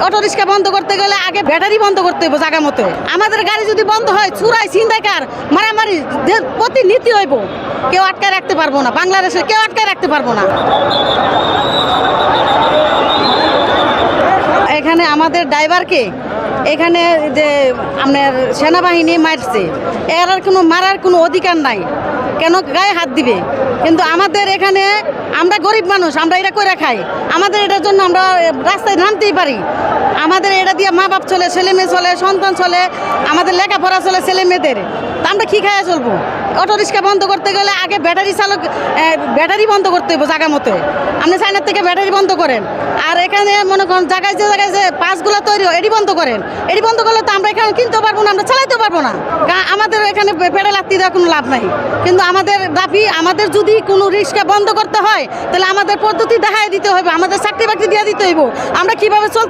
Auto rickshaw বন্ধ করতে গেলে আগে ব্যাটারি বন্ধ করতে হবে জায়গা মতো। আমাদের গাড়ি যদি বন্ধ হয় চুরাই ছিনতাইকার মারামারি প্রতি নীতি হইব, কেউ আটকায় রাখতে পারবো না, বাংলাদেশে কেউ আটকায় রাখতে পারবো না। এখানে আমাদের ড্রাইভারকে এখানে যে আপনার সেনাবাহিনী মারছে, এর আর কোনো মারার কোনো অধিকার নাই, কেন গায়ে হাত দিবে? কিন্তু আমাদের এখানে আমরা গরিব মানুষ, আমরা এটা করে খাই, আমাদের এটার জন্য আমরা রাস্তায় নামতেই পারি। আমাদের এটা দিয়ে মা বাপ চলে, ছেলে মেয়ে চলে, সন্তান চলে, আমাদের লেখাপড়া চলে ছেলে মেয়েদের, তা আমরা কী খাইয়া চলবো? অটো রিক্সা বন্ধ করতে গেলে আগে ব্যাটারি বন্ধ করতে হবে জায়গা মতো। আপনি চাইনার থেকে ব্যাটারি বন্ধ করেন, আর এখানে মনে করেন জায়গায় যে পাসগুলো তৈরি হয় এটি বন্ধ করেন। এটি বন্ধ করলে তো আমরা এখানে কিনতে পারবো না, আমরা চালাইতে পারবো না। আমাদের এখানে পেটে লাগতে দেওয়া কোনো লাভ নাই। কিন্তু আমাদের দাবি, আমাদের যদি কোনো রিক্সা বন্ধ করতে হয় তাহলে আমাদের পদ্ধতি দেখাই দিতে হবে, আমাদের চাকরি বাকরি দিয়ে দিতে হইব, আমরা কীভাবে চলতে